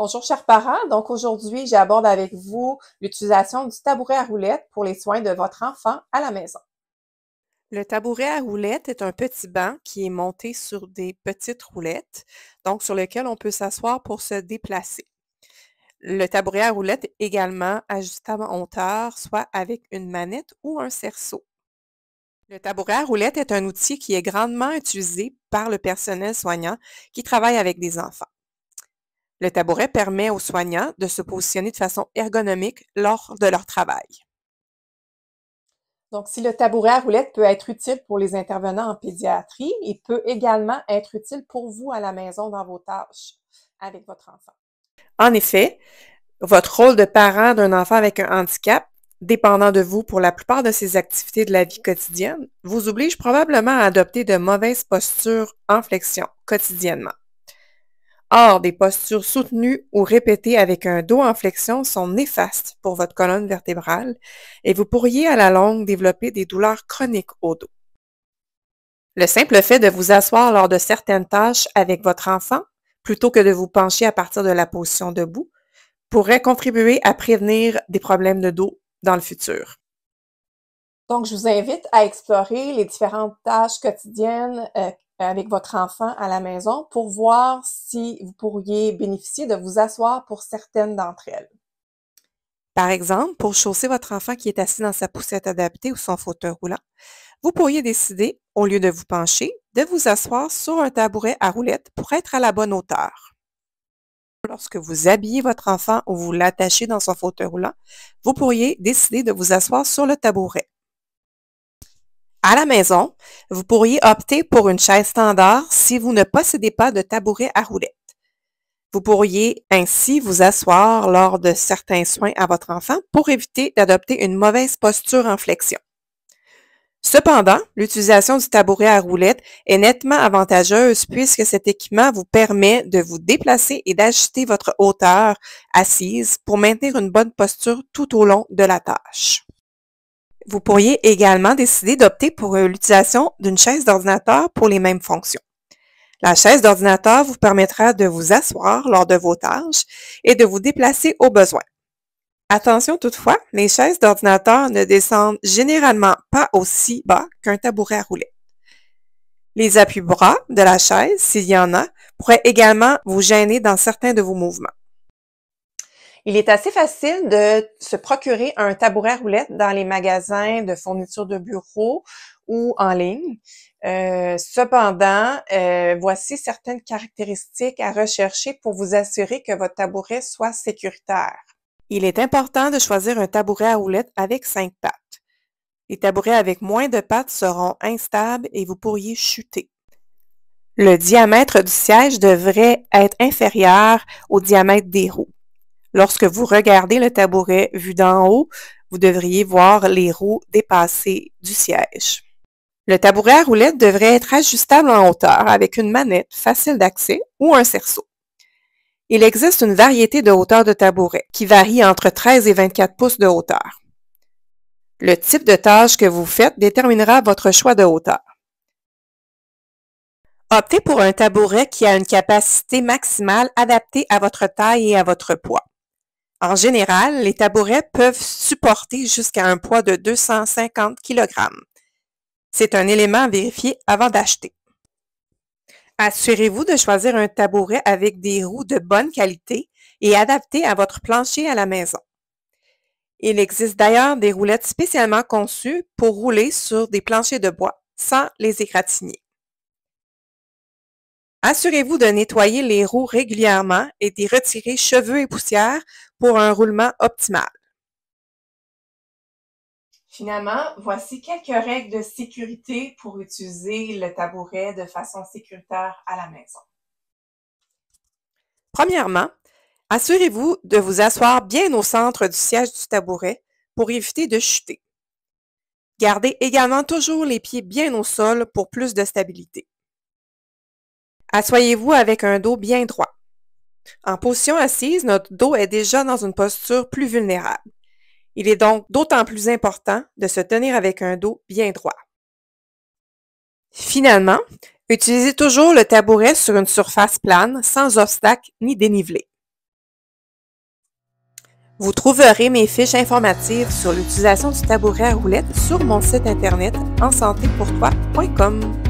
Bonjour chers parents, donc aujourd'hui j'aborde avec vous l'utilisation du tabouret à roulettes pour les soins de votre enfant à la maison. Le tabouret à roulettes est un petit banc qui est monté sur des petites roulettes, donc sur lequel on peut s'asseoir pour se déplacer. Le tabouret à roulettes est également ajustable en hauteur, soit avec une manette ou un cerceau. Le tabouret à roulettes est un outil qui est grandement utilisé par le personnel soignant qui travaille avec des enfants. Le tabouret permet aux soignants de se positionner de façon ergonomique lors de leur travail. Donc si le tabouret à roulettes peut être utile pour les intervenants en pédiatrie, il peut également être utile pour vous à la maison dans vos tâches avec votre enfant. En effet, votre rôle de parent d'un enfant avec un handicap, dépendant de vous pour la plupart de ses activités de la vie quotidienne, vous oblige probablement à adopter de mauvaises postures en flexion quotidiennement. Or, des postures soutenues ou répétées avec un dos en flexion sont néfastes pour votre colonne vertébrale et vous pourriez à la longue développer des douleurs chroniques au dos. Le simple fait de vous asseoir lors de certaines tâches avec votre enfant, plutôt que de vous pencher à partir de la position debout, pourrait contribuer à prévenir des problèmes de dos dans le futur. Donc je vous invite à explorer les différentes tâches quotidiennes avec votre enfant à la maison pour voir si vous pourriez bénéficier de vous asseoir pour certaines d'entre elles. Par exemple, pour chausser votre enfant qui est assis dans sa poussette adaptée ou son fauteuil roulant, vous pourriez décider, au lieu de vous pencher, de vous asseoir sur un tabouret à roulettes pour être à la bonne hauteur. Lorsque vous habillez votre enfant ou vous l'attachez dans son fauteuil roulant, vous pourriez décider de vous asseoir sur le tabouret. À la maison, vous pourriez opter pour une chaise standard si vous ne possédez pas de tabouret à roulettes. Vous pourriez ainsi vous asseoir lors de certains soins à votre enfant pour éviter d'adopter une mauvaise posture en flexion. Cependant, l'utilisation du tabouret à roulettes est nettement avantageuse puisque cet équipement vous permet de vous déplacer et d'ajuster votre hauteur assise pour maintenir une bonne posture tout au long de la tâche. Vous pourriez également décider d'opter pour l'utilisation d'une chaise d'ordinateur pour les mêmes fonctions. La chaise d'ordinateur vous permettra de vous asseoir lors de vos tâches et de vous déplacer au besoin. Attention toutefois, les chaises d'ordinateur ne descendent généralement pas aussi bas qu'un tabouret à roulettes. Les appuis-bras de la chaise, s'il y en a, pourraient également vous gêner dans certains de vos mouvements. Il est assez facile de se procurer un tabouret à roulettes dans les magasins de fournitures de bureau ou en ligne. Cependant, voici certaines caractéristiques à rechercher pour vous assurer que votre tabouret soit sécuritaire. Il est important de choisir un tabouret à roulettes avec 5 pattes. Les tabourets avec moins de pattes seront instables et vous pourriez chuter. Le diamètre du siège devrait être inférieur au diamètre des roues. Lorsque vous regardez le tabouret vu d'en haut, vous devriez voir les roues dépasser du siège. Le tabouret à roulettes devrait être ajustable en hauteur avec une manette facile d'accès ou un cerceau. Il existe une variété de hauteurs de tabouret qui varie entre 13 et 24 pouces de hauteur. Le type de tâche que vous faites déterminera votre choix de hauteur. Optez pour un tabouret qui a une capacité maximale adaptée à votre taille et à votre poids. En général, les tabourets peuvent supporter jusqu'à un poids de 250 kg. C'est un élément à vérifier avant d'acheter. Assurez-vous de choisir un tabouret avec des roues de bonne qualité et adapté à votre plancher à la maison. Il existe d'ailleurs des roulettes spécialement conçues pour rouler sur des planchers de bois sans les égratigner. Assurez-vous de nettoyer les roues régulièrement et d'y retirer cheveux et poussière pour un roulement optimal. Finalement, voici quelques règles de sécurité pour utiliser le tabouret de façon sécuritaire à la maison. Premièrement, assurez-vous de vous asseoir bien au centre du siège du tabouret pour éviter de chuter. Gardez également toujours les pieds bien au sol pour plus de stabilité. Assoyez-vous avec un dos bien droit. En position assise, notre dos est déjà dans une posture plus vulnérable. Il est donc d'autant plus important de se tenir avec un dos bien droit. Finalement, utilisez toujours le tabouret sur une surface plane, sans obstacle ni dénivelé. Vous trouverez mes fiches informatives sur l'utilisation du tabouret à roulettes sur mon site internet ensantépourtoi.com.